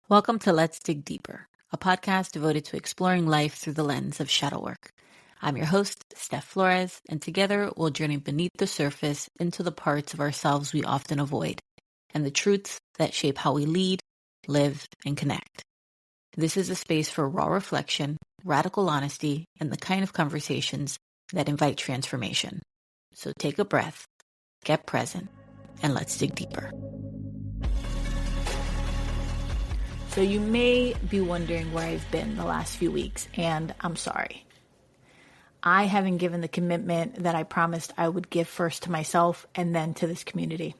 Welcome to Let's Dig Deeper, a podcast devoted to exploring life through the lens of shadow work. I'm your host, Steph Flores, and together we'll journey beneath the surface into the parts of ourselves we often avoid and the truths that shape how we lead, live, and connect. This is a space for raw reflection, radical honesty, and the kind of conversations that invite transformation. So take a breath, get present, and let's dig deeper. So you may be wondering where I've been the last few weeks, and I'm sorry. I haven't given the commitment that I promised I would give first to myself and then to this community.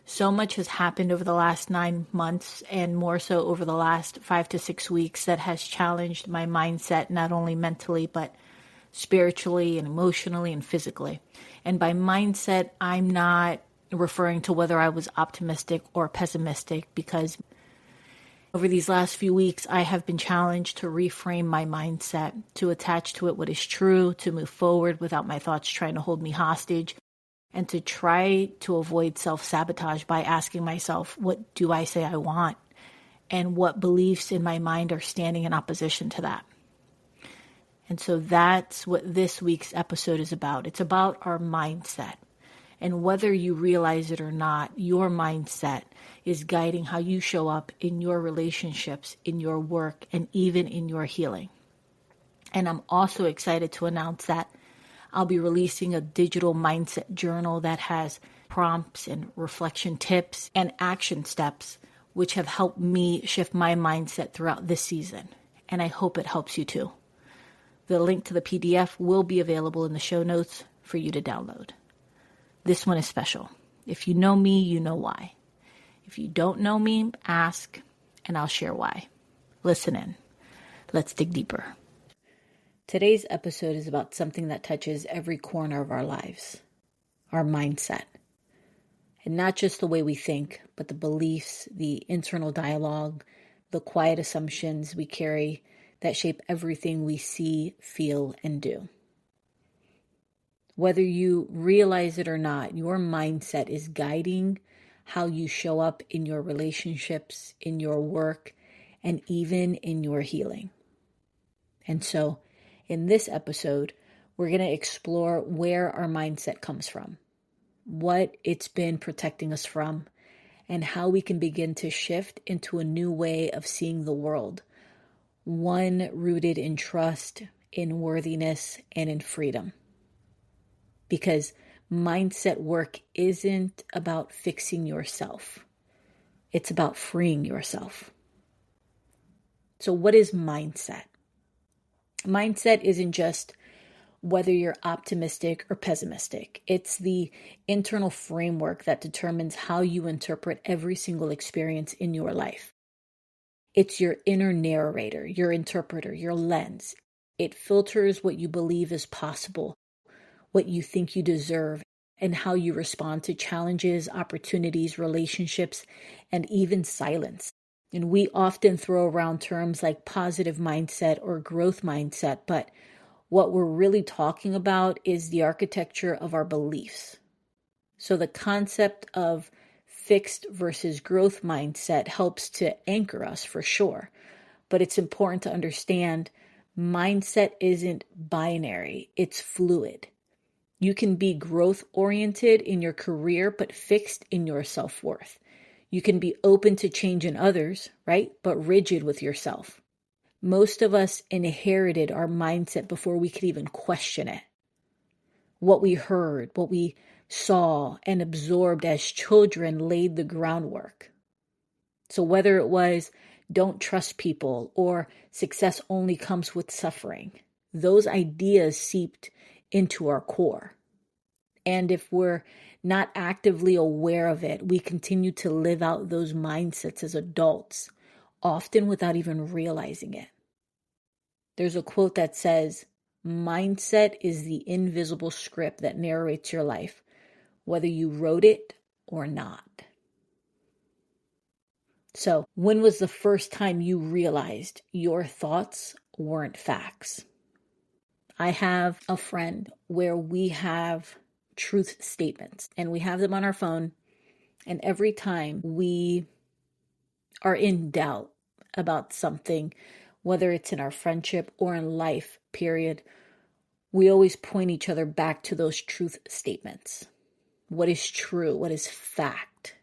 So much has happened over the last 9 months and more so over the last 5 to 6 weeks that has challenged my mindset, not only mentally, but spiritually and emotionally and physically. And by mindset, I'm not referring to whether I was optimistic or pessimistic, because over these last few weeks, I have been challenged to reframe my mindset, to attach to it what is true, to move forward without my thoughts trying to hold me hostage, and to try to avoid self-sabotage by asking myself, what do I say I want? And what beliefs in my mind are standing in opposition to that? And so that's what this week's episode is about. It's about our mindset. And whether you realize it or not, your mindset is guiding how you show up in your relationships, in your work, and even in your healing. And I'm also excited to announce that I'll be releasing a digital mindset journal that has prompts and reflection tips and action steps, which have helped me shift my mindset throughout this season. And I hope it helps you too. The link to the PDF will be available in the show notes for you to download. This one is special. If you know me, you know why. If you don't know me, ask, and I'll share why. Listen in. Let's dig deeper. Today's episode is about something that touches every corner of our lives, our mindset. And not just the way we think, but the beliefs, the internal dialogue, the quiet assumptions we carry that shape everything we see, feel, and do. Whether you realize it or not, your mindset is guiding how you show up in your relationships, in your work, and even in your healing. And so, in this episode, we're going to explore where our mindset comes from, what it's been protecting us from, and how we can begin to shift into a new way of seeing the world, one rooted in trust, in worthiness, and in freedom. Because mindset work isn't about fixing yourself. It's about freeing yourself. So what is mindset? Mindset isn't just whether you're optimistic or pessimistic. It's the internal framework that determines how you interpret every single experience in your life. It's your inner narrator, your interpreter, your lens. It filters what you believe is possible, what you think you deserve, and how you respond to challenges, opportunities, relationships, and even silence. And we often throw around terms like positive mindset or growth mindset, but what we're really talking about is the architecture of our beliefs. So the concept of fixed versus growth mindset helps to anchor us for sure, but it's important to understand mindset isn't binary, it's fluid. You can be growth-oriented in your career, but fixed in your self-worth. You can be open to change in others, right? But rigid with yourself. Most of us inherited our mindset before we could even question it. What we heard, what we saw and absorbed as children laid the groundwork. So whether it was don't trust people or success only comes with suffering, those ideas seeped into our core. And if we're not actively aware of it, we continue to live out those mindsets as adults, often without even realizing it. There's a quote that says, mindset is the invisible script that narrates your life, whether you wrote it or not. So, when was the first time you realized your thoughts weren't facts? I have a friend where we have truth statements and we have them on our phone. And every time we are in doubt, about something, whether it's in our friendship or in life, period, we always point each other back to those truth statements. What is true? What is fact?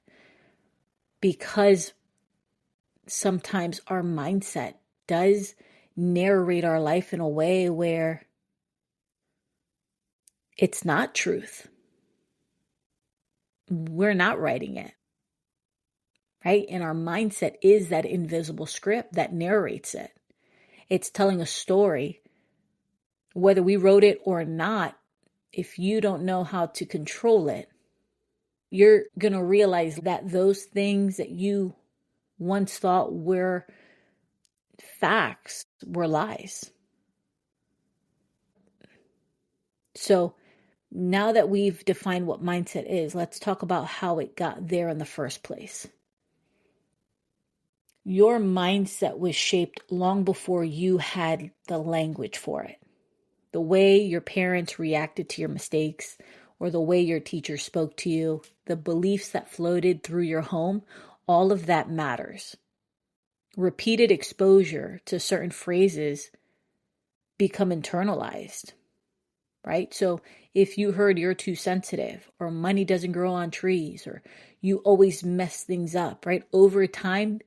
Because sometimes our mindset does narrate our life in a way where it's not truth. We're not writing it, right? And our mindset is that invisible script that narrates it. It's telling a story, whether we wrote it or not. If you don't know how to control it, you're going to realize that those things that you once thought were facts were lies. So now that we've defined what mindset is, let's talk about how it got there in the first place. Your mindset was shaped long before you had the language for it. The way your parents reacted to your mistakes, or the way your teacher spoke to you, the beliefs that floated through your home, all of that matters. Repeated exposure to certain phrases become internalized, right? So if you heard you're too sensitive, or money doesn't grow on trees, or you always mess things up, right? Over time,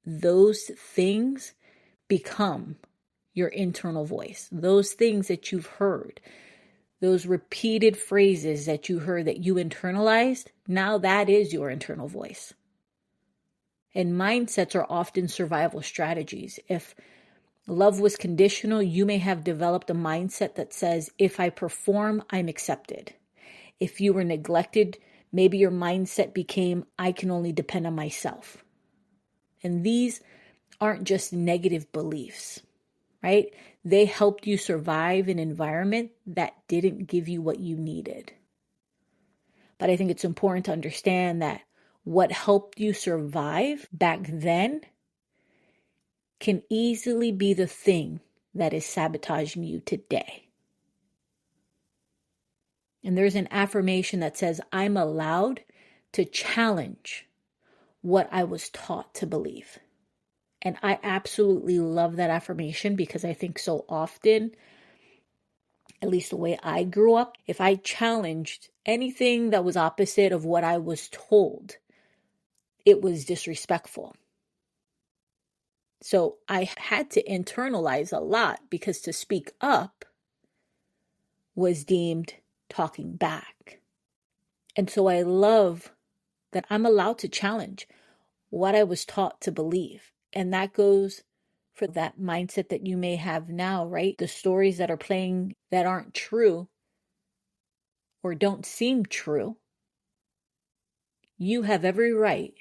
those things become your internal voice. Those things that you've heard, those repeated phrases that you heard that you internalized, now that is your internal voice. And mindsets are often survival strategies. If love was conditional, you may have developed a mindset that says, if I perform, I'm accepted. If you were neglected, maybe your mindset became, I can only depend on myself. And these aren't just negative beliefs, right? They helped you survive an environment that didn't give you what you needed. But I think it's important to understand that what helped you survive back then can easily be the thing that is sabotaging you today. And there's an affirmation that says, I'm allowed to challenge what I was taught to believe. And I absolutely love that affirmation, because I think so often, at least the way I grew up, if I challenged anything that was opposite of what I was told, it was disrespectful. So I had to internalize a lot, because to speak up was deemed talking back. And so I love that I'm allowed to challenge what I was taught to believe. And that goes for that mindset that you may have now, right? The stories that are playing that aren't true or don't seem true, you have every right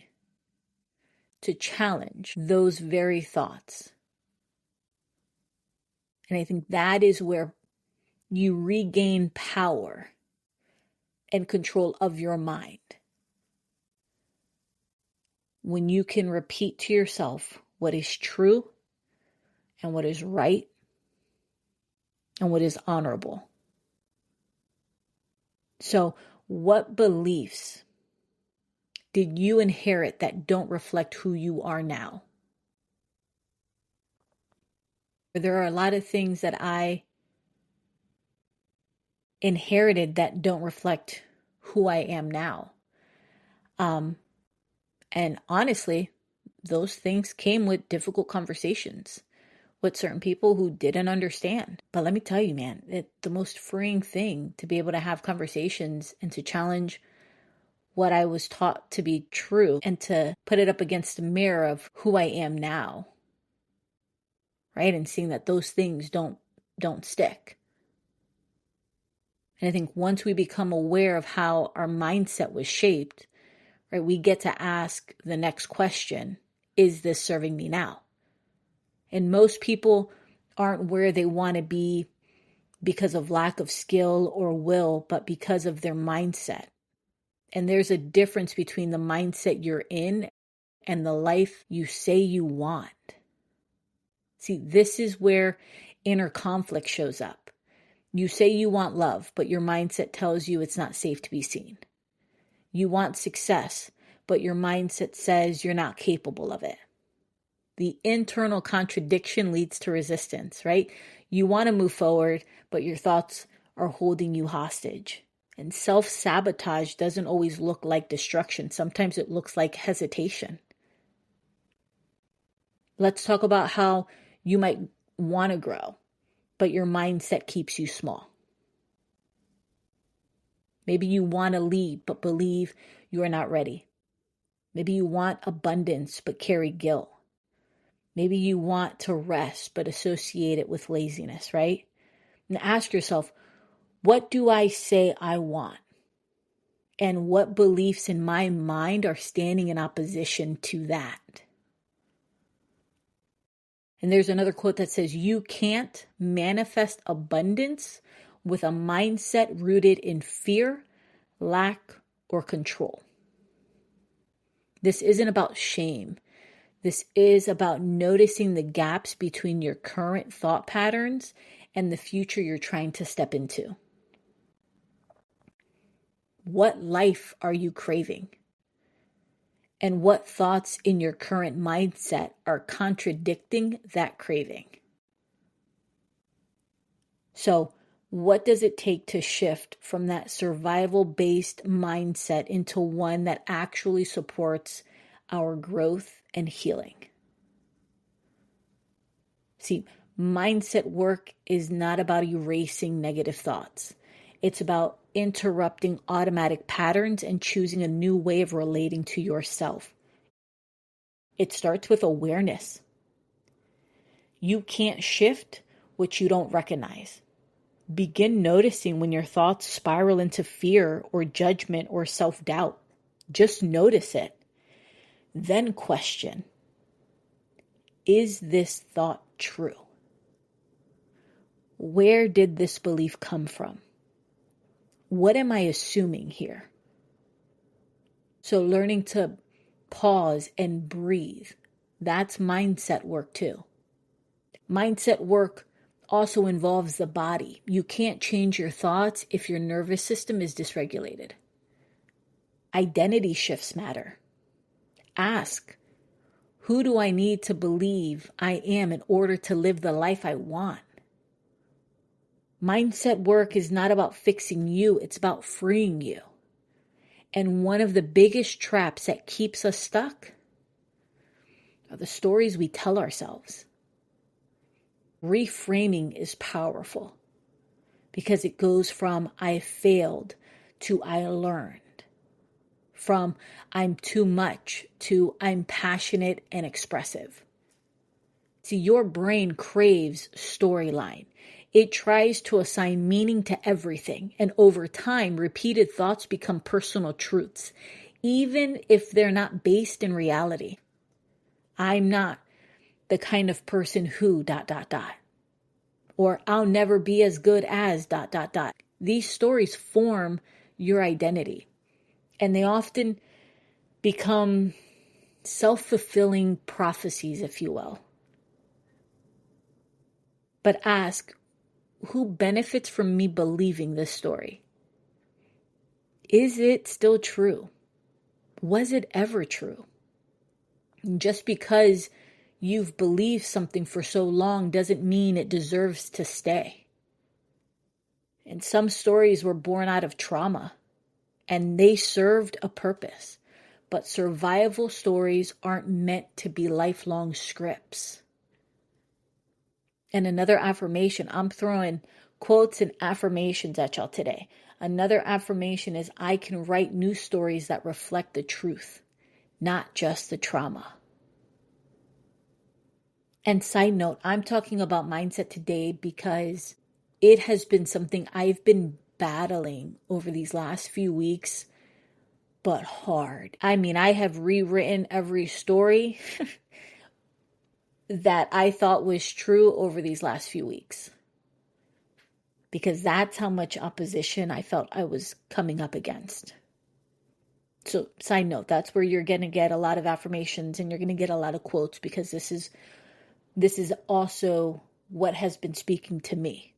to challenge those very thoughts. And I think that is where you regain power and control of your mind. When you can repeat to yourself what is true and what is right and what is honorable. So, what beliefs did you inherit that don't reflect who you are now? There are a lot of things that I inherited that don't reflect who I am now. And honestly, those things came with difficult conversations with certain people who didn't understand. But let me tell you, man, it's the most freeing thing to be able to have conversations and to challenge what I was taught to be true and to put it up against the mirror of who I am now, right? And seeing that those things don't stick. And I think once we become aware of how our mindset was shaped, right, we get to ask the next question, is this serving me now? And most people aren't where they want to be because of lack of skill or will, but because of their mindset. And there's a difference between the mindset you're in and the life you say you want. See, this is where inner conflict shows up. You say you want love, but your mindset tells you it's not safe to be seen. You want success, but your mindset says you're not capable of it. The internal contradiction leads to resistance, right? You want to move forward, but your thoughts are holding you hostage. And self-sabotage doesn't always look like destruction. Sometimes it looks like hesitation. Let's talk about how you might want to grow, but your mindset keeps you small. Maybe you want to lead, but believe you are not ready. Maybe you want abundance, but carry guilt. Maybe you want to rest, but associate it with laziness, right? And ask yourself, what do I say I want? And what beliefs in my mind are standing in opposition to that? And there's another quote that says, you can't manifest abundance with a mindset rooted in fear, lack, or control. This isn't about shame. This is about noticing the gaps between your current thought patterns and the future you're trying to step into. What life are you craving? And what thoughts in your current mindset are contradicting that craving? So, what does it take to shift from that survival-based mindset into one that actually supports our growth and healing? See, mindset work is not about erasing negative thoughts. It's about interrupting automatic patterns and choosing a new way of relating to yourself. It starts with awareness. You can't shift what you don't recognize. Begin noticing when your thoughts spiral into fear or judgment or self-doubt. Just notice it. Then question, is this thought true? Where did this belief come from? What am I assuming here? So learning to pause and breathe, that's mindset work too. Mindset work also involves the body. You can't change your thoughts if your nervous system is dysregulated. Identity shifts matter. Ask, who do I need to believe I am in order to live the life I want? Mindset work is not about fixing you, it's about freeing you. And one of the biggest traps that keeps us stuck are the stories we tell ourselves. Reframing is powerful because it goes from I failed to I learned, from I'm too much to I'm passionate and expressive. See, your brain craves storyline. It tries to assign meaning to everything, and over time, repeated thoughts become personal truths, even if they're not based in reality. I'm not the kind of person who ... or I'll never be as good as ... These stories form your identity, and they often become self-fulfilling prophecies, if you will. But ask, who benefits from me believing this story? Is it still true? Was it ever true? Just because you've believed something for so long doesn't mean it deserves to stay. And some stories were born out of trauma, and they served a purpose. But survival stories aren't meant to be lifelong scripts. And another affirmation, I'm throwing quotes and affirmations at y'all today. Another affirmation is I can write new stories that reflect the truth, not just the trauma. And side note, I'm talking about mindset today because it has been something I've been battling over these last few weeks, but hard. I mean, I have rewritten every story that I thought was true over these last few weeks, because that's how much opposition I felt I was coming up against. So side note, that's where you're going to get a lot of affirmations and you're going to get a lot of quotes, because this is also what has been speaking to me.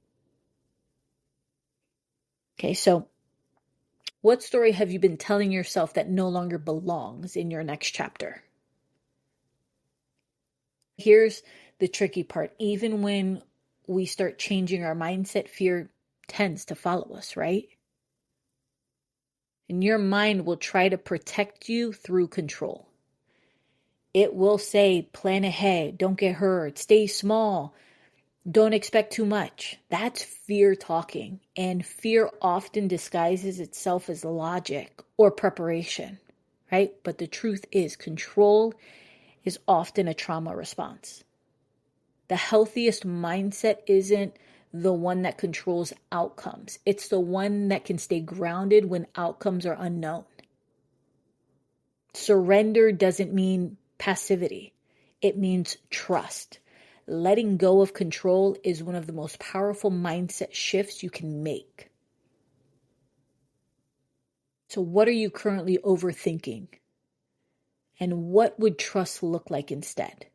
Okay, so what story have you been telling yourself that no longer belongs in your next chapter? Here's the tricky part. Even when we start changing our mindset, fear tends to follow us, right? And your mind will try to protect you through control. It will say, plan ahead, don't get hurt, stay small, don't expect too much. That's fear talking. And fear often disguises itself as logic or preparation, right? But the truth is, control is often a trauma response. The healthiest mindset isn't the one that controls outcomes. It's the one that can stay grounded when outcomes are unknown. Surrender doesn't mean passivity. It means trust. Letting go of control is one of the most powerful mindset shifts you can make. So what are you currently overthinking? And what would trust look like instead?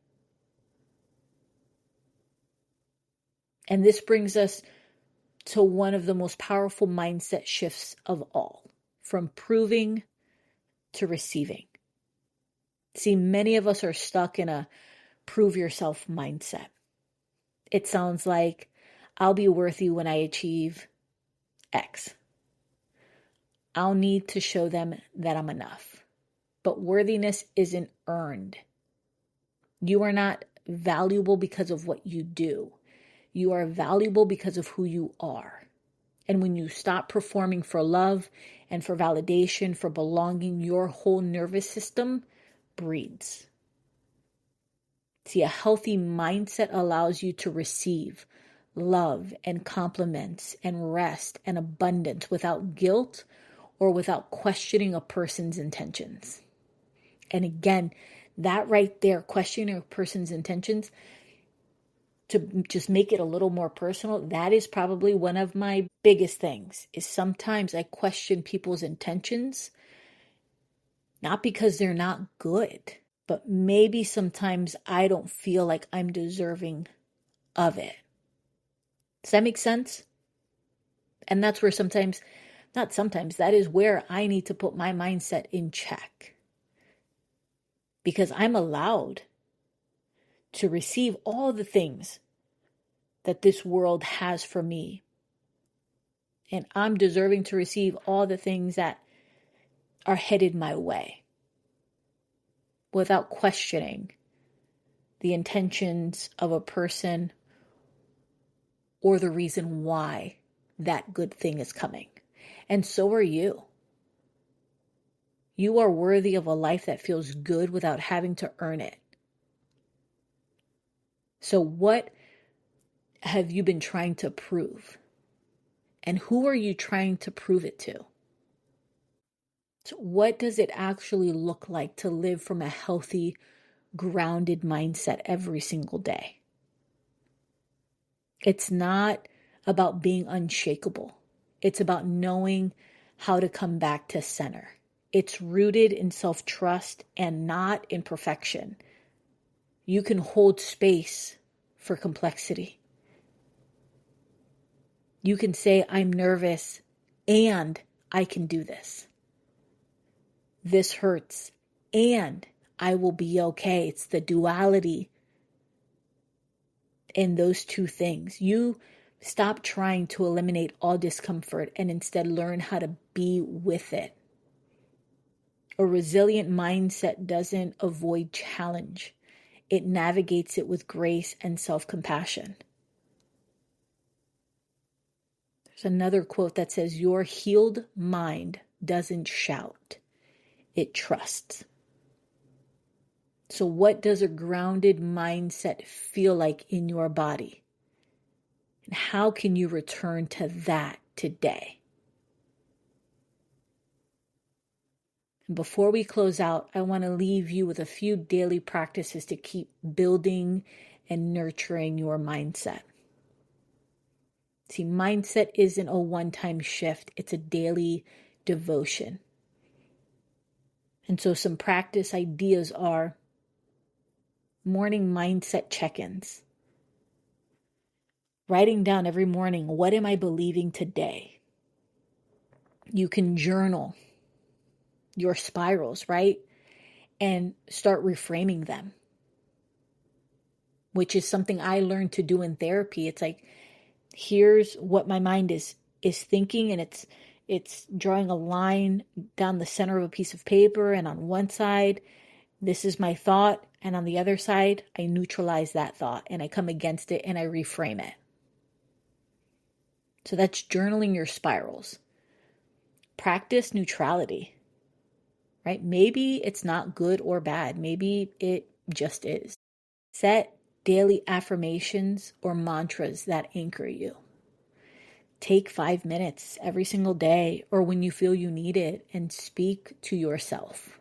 And this brings us to one of the most powerful mindset shifts of all, from proving to receiving. See, many of us are stuck in a prove yourself mindset. It sounds like, I'll be worthy when I achieve X. I'll need to show them that I'm enough. But worthiness isn't earned. You are not valuable because of what you do. You are valuable because of who you are. And when you stop performing for love and for validation, for belonging, your whole nervous system breathes. See, a healthy mindset allows you to receive love and compliments and rest and abundance without guilt or without questioning a person's intentions. And again, that right there, questioning a person's intentions, to just make it a little more personal, that is probably one of my biggest things, is sometimes I question people's intentions, not because they're not good, but maybe sometimes I don't feel like I'm deserving of it. Does that make sense? And that's where that is where I need to put my mindset in check. Because I'm allowed to receive all the things that this world has for me. And I'm deserving to receive all the things that are headed my way without questioning the intentions of a person or the reason why that good thing is coming. And so are you. You are worthy of a life that feels good without having to earn it. So what have you been trying to prove? And who are you trying to prove it to? So what does it actually look like to live from a healthy, grounded mindset every single day? It's not about being unshakable. It's about knowing how to come back to center. It's rooted in self-trust and not in perfection. You can hold space for complexity. You can say, I'm nervous and I can do this. This hurts and I will be okay. It's the duality in those two things. You stop trying to eliminate all discomfort and instead learn how to be with it. A resilient mindset doesn't avoid challenge. It navigates it with grace and self-compassion. There's another quote that says, your healed mind doesn't shout, it trusts. So what does a grounded mindset feel like in your body? And how can you return to that today? And before we close out, I want to leave you with a few daily practices to keep building and nurturing your mindset. See, mindset isn't a one-time shift. It's a daily devotion. And so some practice ideas are morning mindset check-ins. Writing down every morning, what am I believing today? You can journal your spirals, right? And start reframing them. which is something I learned to do in therapy. It's like, here's what my mind is thinking, and it's drawing a line down the center of a piece of paper, and on one side, this is my thought, and on the other side, I neutralize that thought, and I come against it, and I reframe it. So that's journaling your spirals. Practice neutrality, right? Maybe it's not good or bad. Maybe it just is. Set daily affirmations or mantras that anchor you. Take 5 minutes every single day or when you feel you need it and speak to yourself.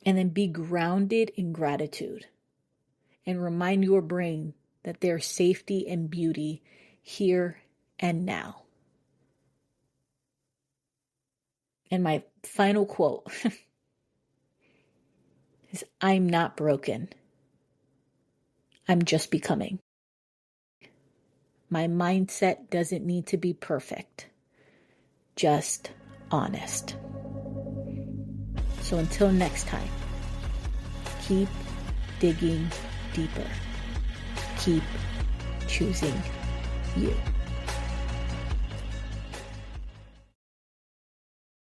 And then be grounded in gratitude and remind your brain that there's safety and beauty here and now. And my final quote is, I'm not broken. I'm just becoming. My mindset doesn't need to be perfect, just honest. So until next time, keep digging deeper. Keep choosing you.